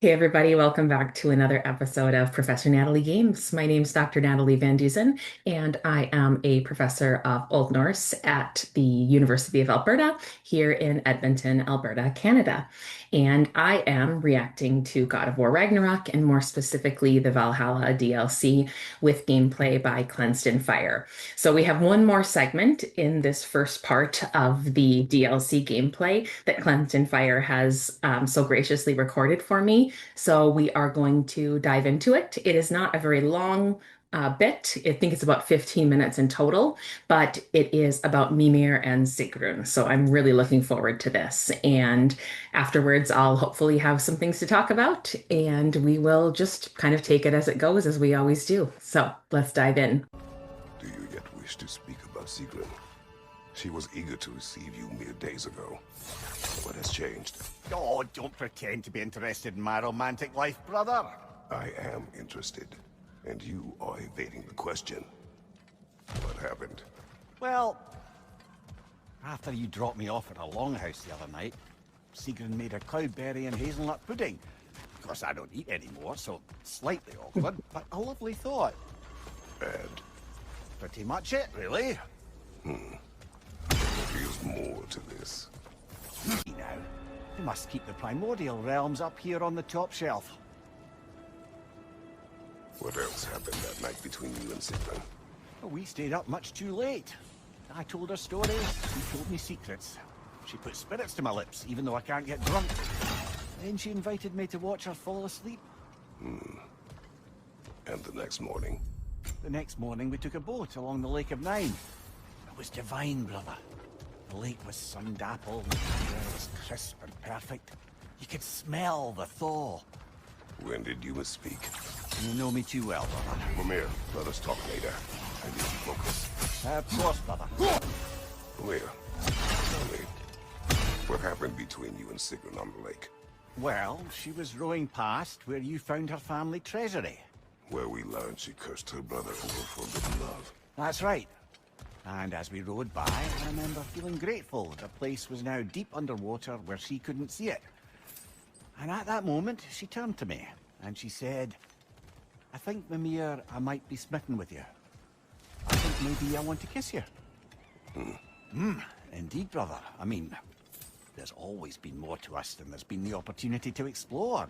Hey everybody, welcome back to another episode of Professor Natalie Games. My name's Dr. Natalie Van Dusen, and I am a professor of Old Norse at the University of Alberta here in Edmonton, Alberta, Canada. And I am reacting to God of War Ragnarok, and more specifically, the Valhalla DLC with gameplay by Cleansed in Fire. So we have one more segment in this first part of the DLC gameplay that Cleansed in Fire has so graciously recorded for me. So we are going to dive into it. It is not a very long bit. I think it's about 15 minutes in total, but it is about Mimir and Sigrun. So I'm really looking forward to this. And afterwards, I'll hopefully have some things to talk about, and we will just kind of take it as it goes, as we always do. So let's dive in. Do you yet wish to speak about Sigrun? She was eager to receive you mere days ago. What has changed? Oh, don't pretend to be interested in my romantic life, brother. I am interested, and you are evading the question. What happened? Well, after you dropped me off at a longhouse the other night, Sigrun made a cloudberry and hazelnut pudding. Of course, I don't eat anymore, so slightly awkward, but a lovely thought. And Pretty much it, really. there's more to this. Now, we must keep the primordial realms up here on the top shelf. What else happened that night between you and Sigrun? Well, we stayed up much too late. I told her stories, she told me secrets. She put spirits to my lips, even though I can't get drunk. Then she invited me to watch her fall asleep. And the next morning? The next morning, we took a boat along the Lake of Nine. It was divine, brother. The lake was sun-dappled, the air was crisp and perfect. You could smell the thaw. When did you speak? You know me too well, brother. Mimir, let us talk later. I need to focus. Of course, brother. Where? Tell me. What happened between you and Sigrun on the lake? Well, she was rowing past where you found her family treasury. Where we learned she cursed her brother over forbidden love. That's right. And as we rowed by, I remember feeling grateful that the place was now deep underwater where she couldn't see it. And at that moment, she turned to me, and she said, I think, Mimir, I might be smitten with you. I think maybe I want to kiss you. Indeed, brother. I mean, there's always been more to us than there's been the opportunity to explore.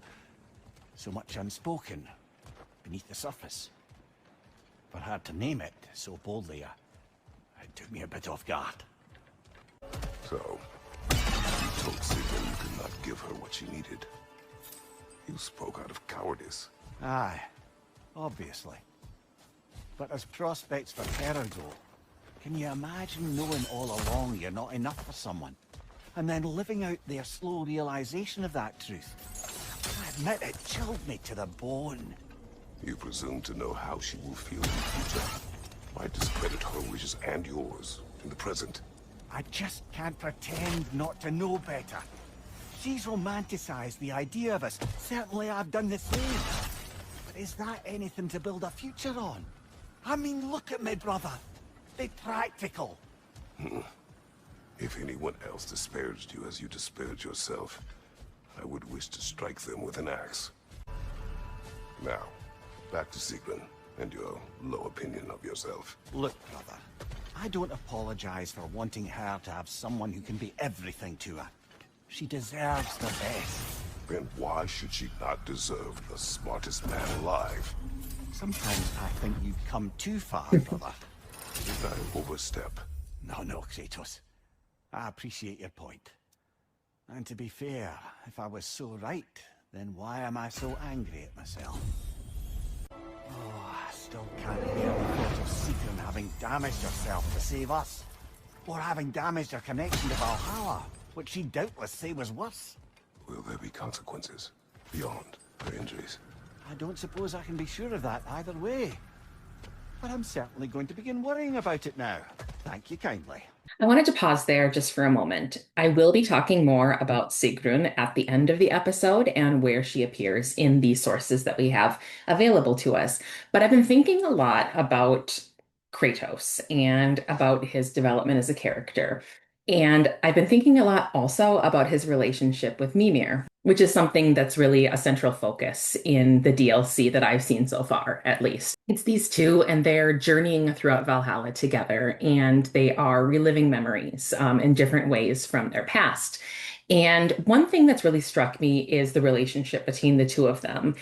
So much unspoken, beneath the surface. For her to name it so boldly, it took me a bit off guard. So, you told Sigrun you could not give her what she needed. You spoke out of cowardice. Aye, obviously. But as prospects for terror go, can you imagine knowing all along you're not enough for someone? And then living out their slow realization of that truth? I admit it chilled me to the bone. You presume to know how she will feel in the future. Why discredit her wishes and yours in the present? I just can't pretend not to know better. She's romanticized the idea of us. Certainly I've done the same. But is that anything to build a future on? I mean, look at me, brother. Be practical. If anyone else disparaged you as you disparaged yourself, I would wish to strike them with an axe. Now, back to Sigrun and your low opinion of yourself. Look, brother. I don't apologize for wanting her to have someone who can be everything to her. She deserves the best. Then why should she not deserve the smartest man alive? Sometimes I think you've come too far, brother. Did I overstep? No, Kratos. I appreciate your point. And to be fair, if I was so right, then why am I so angry at myself? Oh, I still can't bear the thought of Sigrun having damaged herself to save us. Or having damaged her connection to Valhalla, which she'd doubtless say was worse. Will there be consequences beyond her injuries? I don't suppose I can be sure of that either way. But I'm certainly going to begin worrying about it now. Thank you kindly. I wanted to pause there just for a moment. I will be talking more about Sigrun at the end of the episode and where she appears in the sources that we have available to us. But I've been thinking a lot about Kratos and about his development as a character. And I've been thinking a lot also about his relationship with Mimir, which is something that's really a central focus in the DLC that I've seen so far, at least. It's these two, and they're journeying throughout Valhalla together, and they are reliving memories in different ways from their past. And one thing that's really struck me is the relationship between the two of them.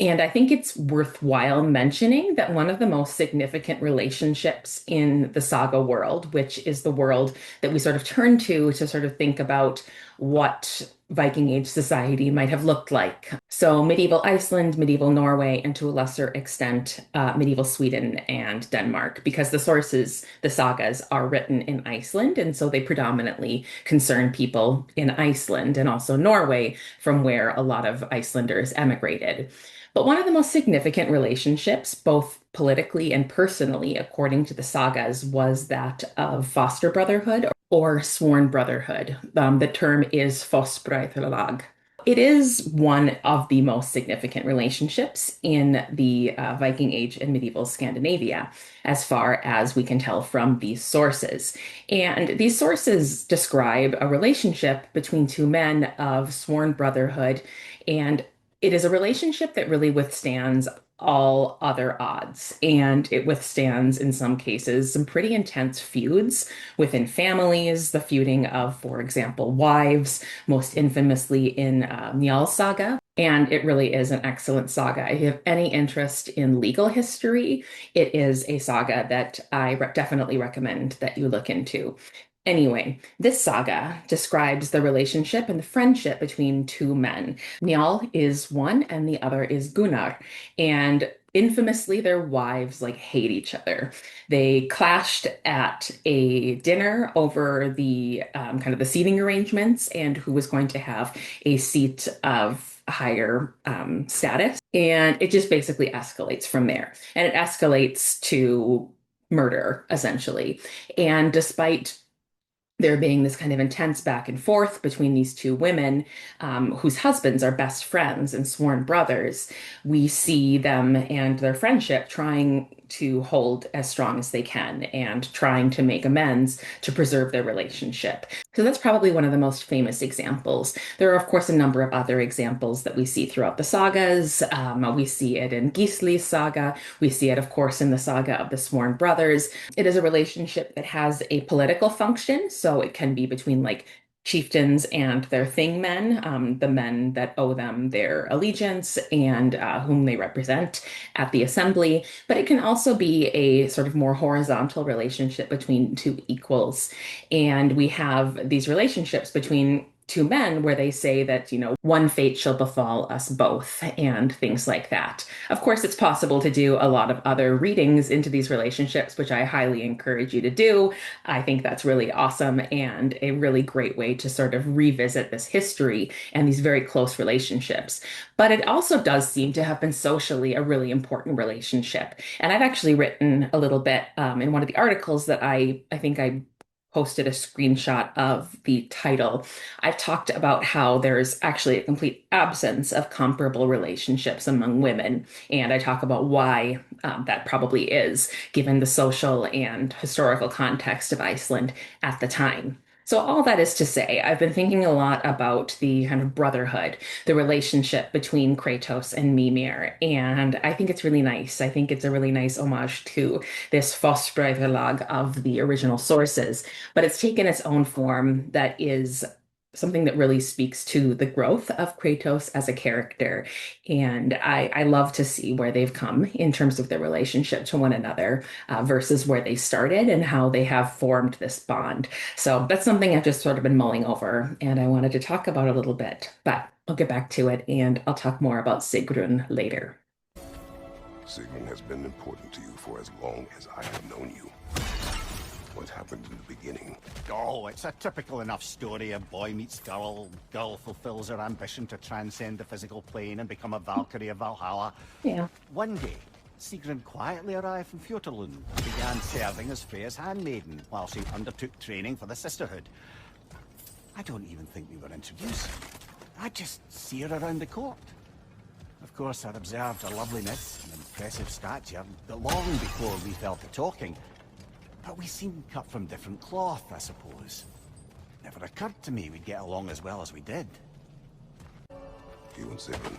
And I think it's worthwhile mentioning that one of the most significant relationships in the saga world, which is the world that we sort of turn to sort of think about what Viking Age society might have looked like. So, medieval Iceland, medieval Norway, and to a lesser extent, medieval Sweden and Denmark, because the sources, the sagas, are written in Iceland. And so they predominantly concern people in Iceland and also Norway, from where a lot of Icelanders emigrated. But one of the most significant relationships, both politically and personally, according to the sagas, was that of foster brotherhood or sworn brotherhood. The term is fosbrøðrelag. It is one of the most significant relationships in the Viking Age and medieval Scandinavia, as far as we can tell from these sources. And these sources describe a relationship between two men of sworn brotherhood, and it is a relationship that really withstands all other odds. And it withstands, in some cases, some pretty intense feuds within families, the feuding of, for example, wives, most infamously in Njál's saga. And it really is an excellent saga. If you have any interest in legal history, it is a saga that I definitely recommend that you look into. Anyway, this saga describes the relationship and the friendship between two men. Njál is one and the other is Gunnar. And infamously, their wives like hate each other. They clashed at a dinner over the kind of the seating arrangements and who was going to have a seat of higher status. And it just basically escalates from there. And it escalates to murder, essentially. And despite there being this kind of intense back and forth between these two women, whose husbands are best friends and sworn brothers, we see them and their friendship trying to hold as strong as they can and trying to make amends to preserve their relationship. So that's probably one of the most famous examples. There are, of course, a number of other examples that we see throughout the sagas. We see it in Gisli's saga. We see it, of course, in the saga of the Sworn Brothers. It is a relationship that has a political function, so it can be between like chieftains and their thing men, the men that owe them their allegiance and whom they represent at the assembly. But it can also be a sort of more horizontal relationship between two equals. And we have these relationships between two men where they say that, one fate shall befall us both and things like that. Of course, it's possible to do a lot of other readings into these relationships, which I highly encourage you to do. I think that's really awesome and a really great way to sort of revisit this history and these very close relationships. But it also does seem to have been socially a really important relationship. And I've actually written a little bit in one of the articles that I think I posted a screenshot of the title. I've talked about how there's actually a complete absence of comparable relationships among women. And I talk about why that probably is, given the social and historical context of Iceland at the time. So, all that is to say, I've been thinking a lot about the kind of brotherhood, the relationship between Kratos and Mimir, and I think it's really nice. I think it's a really nice homage to this Fosbrøðrelag of the original sources, but it's taken its own form that is something that really speaks to the growth of Kratos as a character. And I love to see where they've come in terms of their relationship to one another versus where they started and how they have formed this bond. So that's something I've just sort of been mulling over and I wanted to talk about a little bit, but I'll get back to it and I'll talk more about Sigrun later. Sigrun has been important to you for as long as I have known you. What happened in the beginning? Oh, it's a typical enough story. A boy meets girl, girl fulfills her ambition to transcend the physical plane and become a Valkyrie of Valhalla. Yeah. One day, Sigrun quietly arrived from Fjotorlund and began serving as Freya's handmaiden while she undertook training for the sisterhood. I don't even think we were introduced. I just see her around the court. Of course, I'd observed her loveliness and impressive stature, but long before we fell to talking. But we seem cut from different cloth, I suppose. Never occurred to me we'd get along as well as we did. You and Sigrun,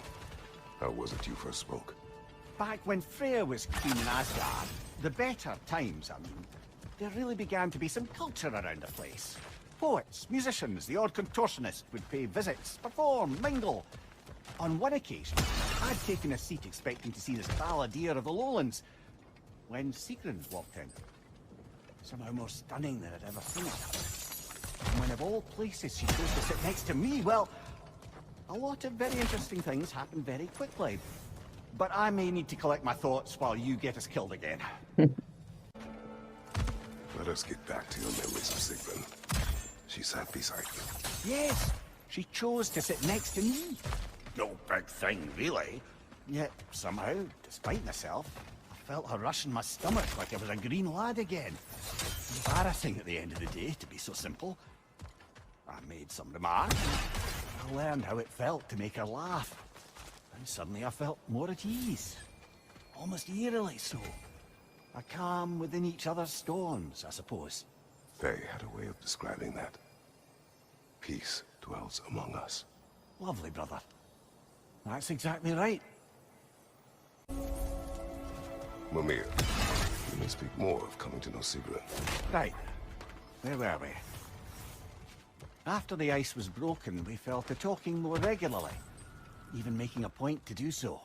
how was it you first spoke? Back when Freya was queen in Asgard, the better times, I mean, there really began to be some culture around the place. Poets, musicians, the odd contortionist would pay visits, perform, mingle. On one occasion, I'd taken a seat expecting to see this balladeer of the lowlands, when Sigrun walked in. Somehow more stunning than I'd ever seen her. And when of all places she chose to sit next to me, well, a lot of very interesting things happened very quickly. But I may need to collect my thoughts while you get us killed again. Let us get back to your memories of Sigrun. She sat beside you. Yes, she chose to sit next to me. No big thing, really. Yet, somehow, despite myself, I felt her rush in my stomach like I was a green lad again. Embarrassing at the end of the day, to be so simple. I made some remarks. I learned how it felt to make her laugh. And suddenly I felt more at ease. Almost eerily so. A calm within each other's storms, I suppose. They had a way of describing that. Peace dwells among us. Lovely, brother. That's exactly right. Mimir, you may speak more of coming to know Sigrun. Right. Where were we? After the ice was broken, we fell to talking more regularly, even making a point to do so.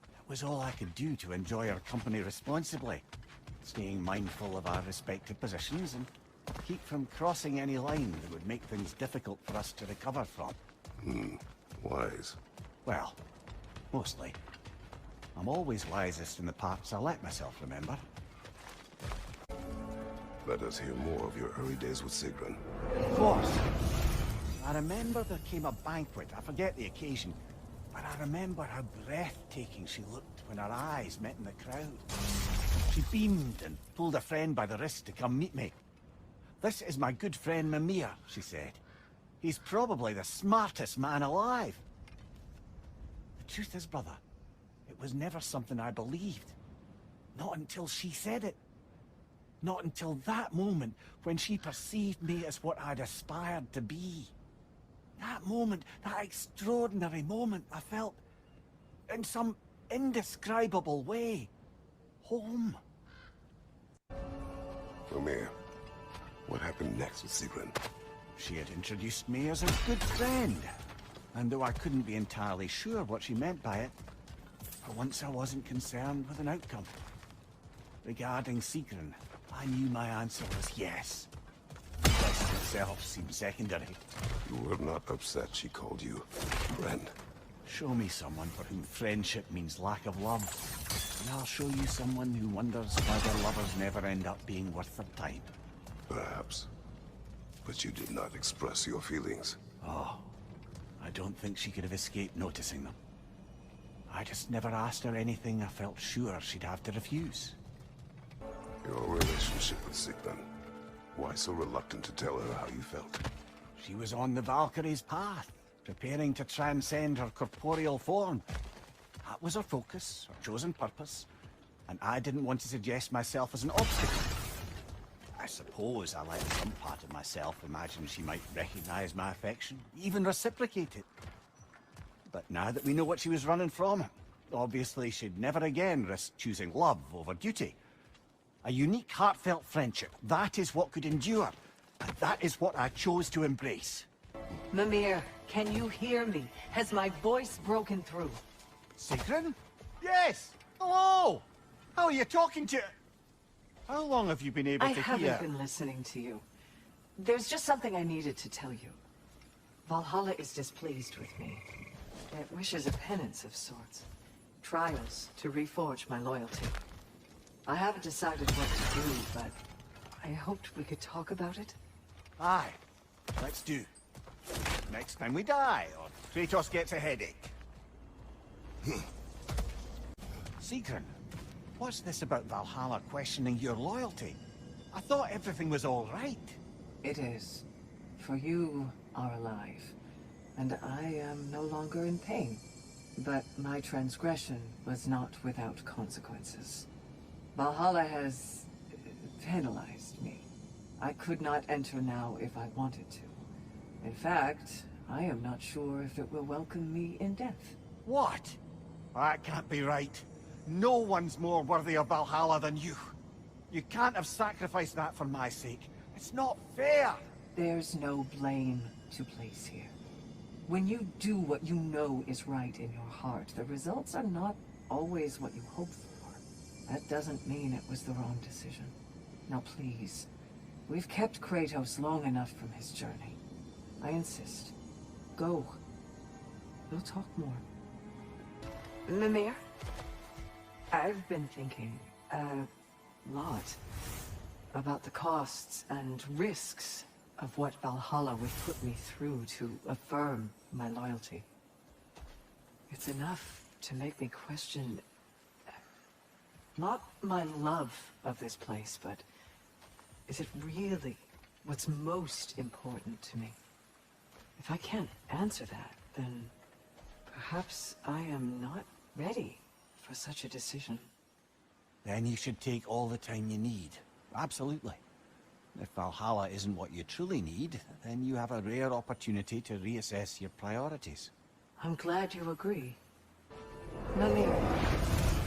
It was all I could do to enjoy her company responsibly, staying mindful of our respective positions and keep from crossing any line that would make things difficult for us to recover from. Wise. Well, mostly. I'm always wisest in the parts I let myself remember. Let us hear more of your early days with Sigrun. Of course. I remember there came a banquet. I forget the occasion. But I remember how breathtaking she looked when our eyes met in the crowd. She beamed and pulled a friend by the wrist to come meet me. "This is my good friend Mimir," she said. "He's probably the smartest man alive." The truth is, brother, it was never something I believed. Not until she said it. Not until that moment when she perceived me as what I'd aspired to be. That moment, that extraordinary moment, I felt, in some indescribable way, home. Mimir, what happened next with Sigrun? She had introduced me as a good friend. And though I couldn't be entirely sure what she meant by it, for once I wasn't concerned with an outcome. Regarding Sigrun, I knew my answer was yes. The question itself seemed secondary. You were not upset she called you friend. Show me someone for whom friendship means lack of love, and I'll show you someone who wonders why their lovers never end up being worth their time. Perhaps. But you did not express your feelings. Oh, I don't think she could have escaped noticing them. I just never asked her anything I felt sure she'd have to refuse. Your relationship with Sigrun. Why so reluctant to tell her how you felt? She was on the Valkyrie's path, preparing to transcend her corporeal form. That was her focus, her chosen purpose, and I didn't want to suggest myself as an obstacle. I suppose I let some part of myself imagine she might recognize my affection, even reciprocate it. But now that we know what she was running from, obviously she'd never again risk choosing love over duty. A unique, heartfelt friendship, that is what could endure. And that is what I chose to embrace. Mimir, can you hear me? Has my voice broken through? Sigrun? Yes! Hello! How are you talking to... How long have you been able I to haven't hear? been listening to you. There's just something I needed to tell you. Valhalla is displeased with me. It wishes a penance of sorts. Trials to reforge my loyalty. I haven't decided what to do, but I hoped we could talk about it. Aye, let's do. Next time we die, or Kratos gets a headache. Sigrun, what's this about Valhalla questioning your loyalty? I thought everything was all right. It is. For you are alive, and I am no longer in pain. But my transgression was not without consequences. Valhalla has penalized me. I could not enter now if I wanted to. In fact, I am not sure if it will welcome me in death. What? That can't be right. No one's more worthy of Valhalla than you. You can't have sacrificed that for my sake. It's not fair! There's no blame to place here. When you do what you know is right in your heart, the results are not always what you hope for. That doesn't mean it was the wrong decision. Now please, we've kept Kratos long enough from his journey. I insist. Go. We'll talk more. Mimir? I've been thinking a lot about the costs and risks of what Valhalla would put me through to affirm my loyalty. It's enough to make me question not my love of this place, but is it really what's most important to me? If I can't answer that, then perhaps I am not ready for such a decision. Then you should take all the time you need. Absolutely. If Valhalla isn't what you truly need, then you have a rare opportunity to reassess your priorities. I'm glad you agree. Mimir,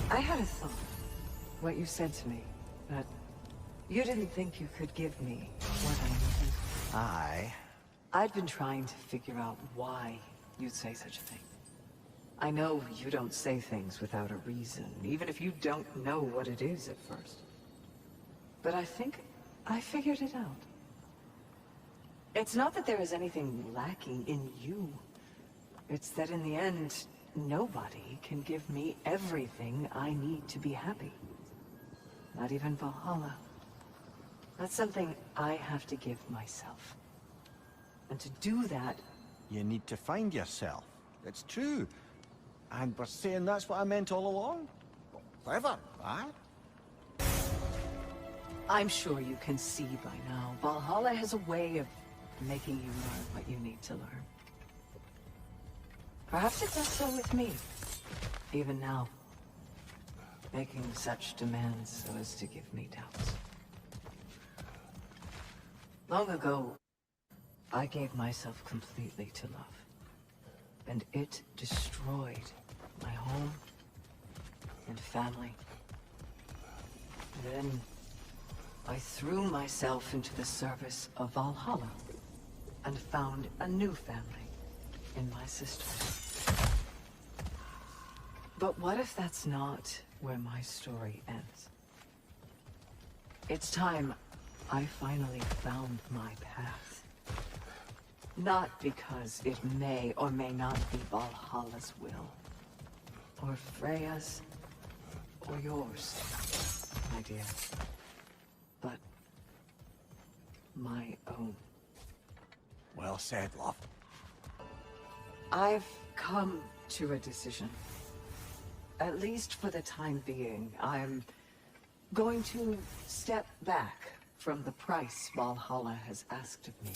I had a thought. What you said to me, that you didn't think you could give me what I needed. I'd been trying to figure out why you'd say such a thing. I know you don't say things without a reason, even if you don't know what it is at first. But I think I figured it out. It's not that there is anything lacking in you. It's that in the end, nobody can give me everything I need to be happy. Not even Valhalla. That's something I have to give myself. And to do that... You need to find yourself. It's true. And we're saying that's what I meant all along? Clever, huh? I'm sure you can see by now, Valhalla has a way of making you learn what you need to learn. Perhaps it does so with me, even now. Making such demands so as to give me doubts. Long ago, I gave myself completely to love. And it destroyed my home and family. Then I threw myself into the service of Valhalla and found a new family in my sister. But what if that's not where my story ends? It's time I finally found my path. Not because it may or may not be Valhalla's will, or Freya's, or yours, my dear, but my own. Well said, love. I've come to a decision. At least for the time being, I'm going to step back from the price Valhalla has asked of me.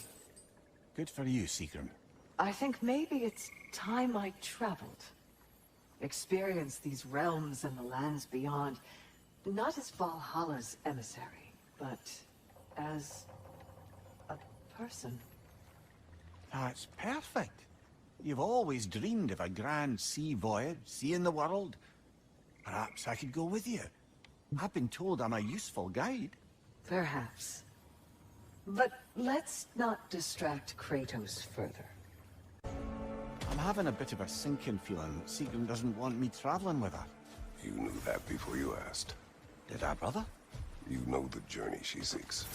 Good for you, Sigrun. I think maybe it's time I traveled. Experienced these realms and the lands beyond, not as Valhalla's emissary, but as a person. That's perfect. You've always dreamed of a grand sea voyage, seeing the world. Perhaps I could go with you. I've been told I'm a useful guide. Perhaps. But let's not distract Kratos further. I'm having a bit of a sinking feeling that Sigrun doesn't want me traveling with her. You knew that before you asked. Did I, brother? You know the journey she seeks.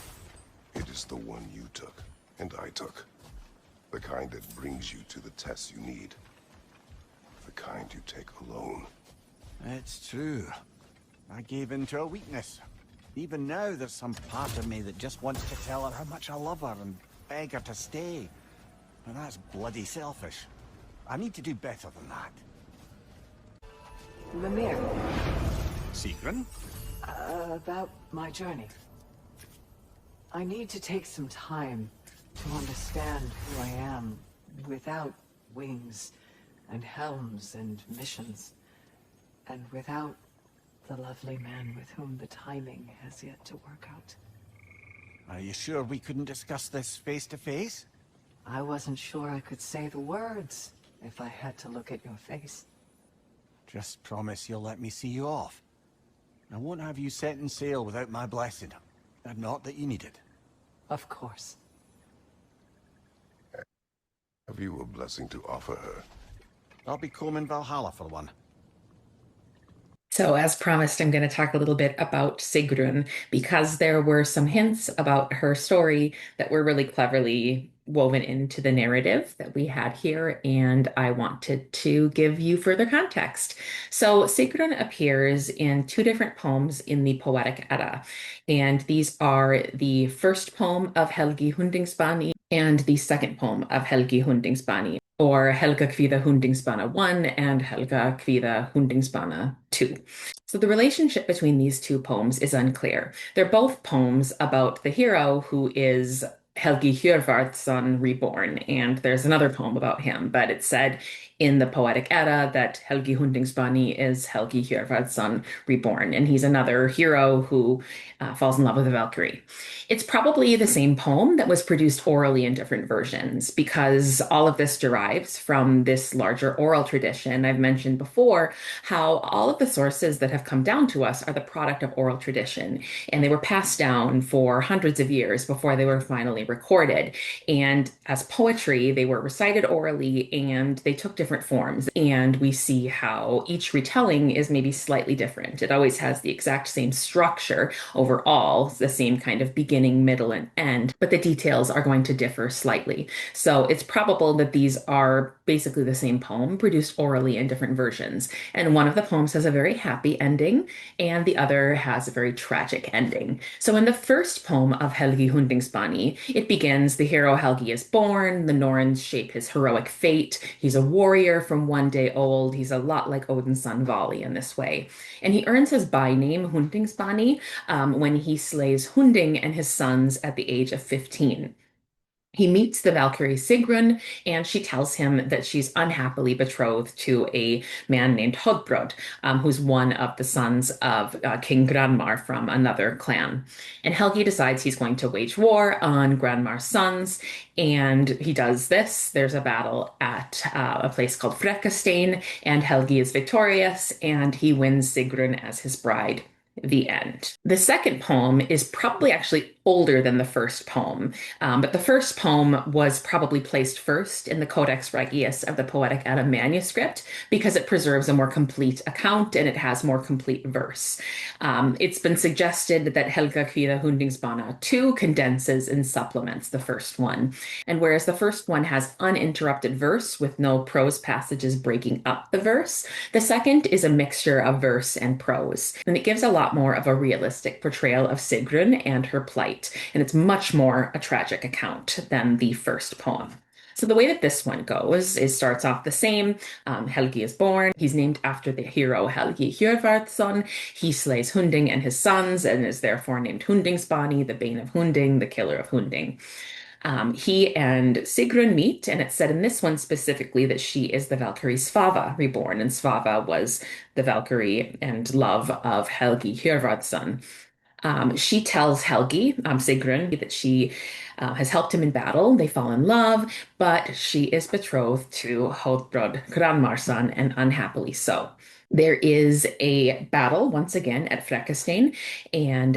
It is the one you took, and I took. The kind that brings you to the tests you need. The kind you take alone. It's true. I gave in to a weakness. Even now, there's some part of me that just wants to tell her how much I love her and beg her to stay. And that's bloody selfish. I need to do better than that. Mimir, Sigrun? about my journey. I need to take some time to understand who I am without wings and helms and missions, and without the lovely man with whom the timing has yet to work out. Are you sure we couldn't discuss this face to face? I wasn't sure I could say the words if I had to look at your face. Just promise you'll let me see you off. I won't have you setting sail without my blessing. And not that you need it. Of course. Have you a blessing to offer her? I'll be combing Valhalla for one. So, as promised, I'm going to talk a little bit about Sigrun because there were some hints about her story that were really cleverly woven into the narrative that we had here, and I wanted to give you further context. So, Sigrun appears in two different poems in the Poetic Edda, and these are the first poem of Helgi Hundingsbani and the second poem of Helgi Hundingsbani, or Helga Kvidda Hundingsbana 1 and Helga Kvidda Hundingsbana 2. So the relationship between these two poems is unclear. They're both poems about the hero who is Helgi Hjörvardsson reborn, and there's another poem about him, but it's said in the Poetic Edda that Helgi Hundingsbani is Helgi Hjörvardsson reborn, and he's another hero who falls in love with a Valkyrie. It's probably the same poem that was produced orally in different versions because all of this derives from this larger oral tradition. I've mentioned before how all of the sources that have come down to us are the product of oral tradition, and they were passed down for hundreds of years before they were finally recorded. And as poetry, they were recited orally and they took different forms. And we see how each retelling is maybe slightly different. It always has the exact same structure overall, the same kind of beginning, middle, and end, but the details are going to differ slightly. So it's probable that these are basically the same poem produced orally in different versions. And one of the poems has a very happy ending, and the other has a very tragic ending. So in the first poem of Helgi Hundingsbani, it begins, the hero Helgi is born, the Norns shape his heroic fate. He's a warrior from one day old. He's a lot like Odin's son Vali in this way. And he earns his byname Hundingsbani when he slays Hunding and his sons at the age of 15. He meets the Valkyrie Sigrun, and she tells him that she's unhappily betrothed to a man named Hodbrod, who's one of the sons of King Granmar from another clan. And Helgi decides he's going to wage war on Granmar's sons, and he does this. There's a battle at a place called Frekastein, and Helgi is victorious, and he wins Sigrun as his bride. The end. The second poem is probably actually older than the first poem, but the first poem was probably placed first in the Codex Regius of the Poetic Edda manuscript because it preserves a more complete account and it has more complete verse. It's been suggested that Helga Kvidda Hundingsbana 2 condenses and supplements the first one, and whereas the first one has uninterrupted verse with no prose passages breaking up the verse, the second is a mixture of verse and prose, and it gives a lot more of a realistic portrayal of Sigrun and her plight, and it's much more a tragic account than the first poem. So the way that this one goes is starts off the same. Helgi is born. He's named after the hero Helgi Hjörvardsson. He slays Hunding and his sons and is therefore named Hundingsbani, the bane of Hunding, the killer of Hunding. He and Sigrun meet, and it's said in this one specifically that she is the Valkyrie Svava reborn, and Svava was the Valkyrie and love of Helgi Hjörvardsson. She tells Helgi, Sigrun, that she has helped him in battle. They fall in love, but she is betrothed to Hodbrod Granmarsson, and unhappily so. There is a battle once again at Frekastein, and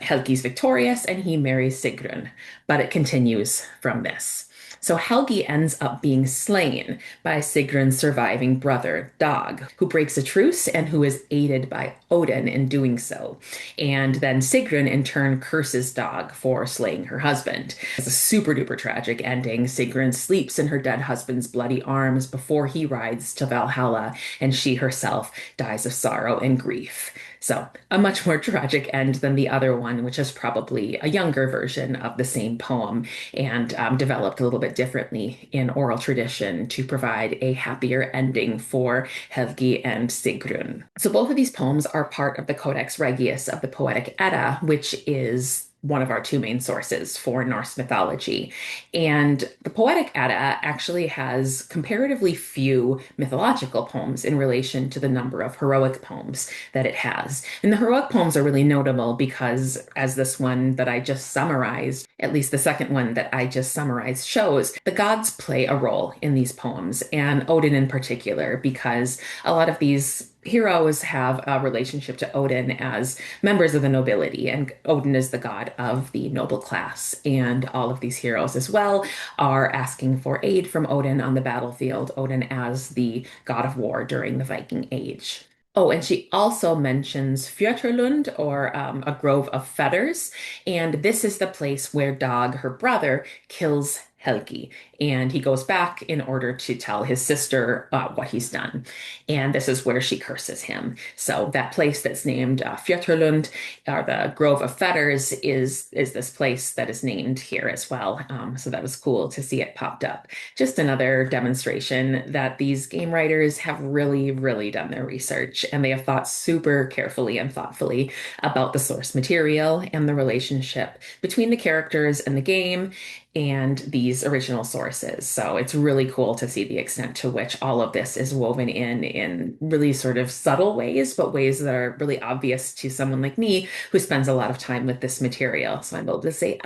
Helgi's victorious, and he marries Sigrun, but it continues from this. So Helgi ends up being slain by Sigrun's surviving brother, Dag, who breaks a truce and who is aided by Odin in doing so. And then Sigrun in turn curses Dag for slaying her husband. It's a super duper tragic ending. Sigrun sleeps in her dead husband's bloody arms before he rides to Valhalla, and she herself dies of sorrow and grief. So a much more tragic end than the other one, which is probably a younger version of the same poem and developed a little bit differently in oral tradition to provide a happier ending for Helgi and Sigrun. So both of these poems are part of the Codex Regius of the Poetic Edda, which is one of our two main sources for Norse mythology. And the Poetic Edda actually has comparatively few mythological poems in relation to the number of heroic poems that it has. And the heroic poems are really notable because, as this one that I just summarized, at least the second one that I just summarized shows, the gods play a role in these poems, and Odin in particular, because a lot of these heroes have a relationship to Odin as members of the nobility, and Odin is the god of the noble class. And all of these heroes as well are asking for aid from Odin on the battlefield, Odin as the god of war during the Viking Age. Oh, and she also mentions Fjötrlund, or a grove of feathers. And this is the place where Dag, her brother, kills Helgi. And he goes back in order to tell his sister what he's done. And this is where she curses him. So that place that's named Fjötrlund, or the Grove of Feathers, is this place that is named here as well. So that was cool to see it popped up. Just another demonstration that these game writers have really, really done their research, and they have thought super carefully and thoughtfully about the source material and the relationship between the characters and the game and these original sources. So it's really cool to see the extent to which all of this is woven in really sort of subtle ways, but ways that are really obvious to someone like me who spends a lot of time with this material. So I'm able to say,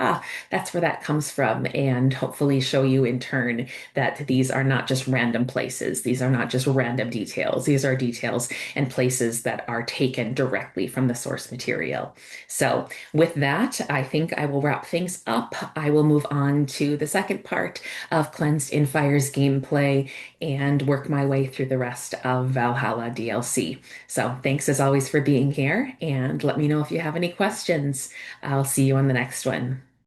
that's where that comes from, and hopefully show you in turn that these are not just random places. These are not just random details. These are details and places that are taken directly from the source material. So with that, I think I will wrap things up. I will move on to the second part of Cleansed in Fire's gameplay and work my way through the rest of Valhalla DLC. So thanks as always for being here, and let me know if you have any questions. I'll see you on the next one.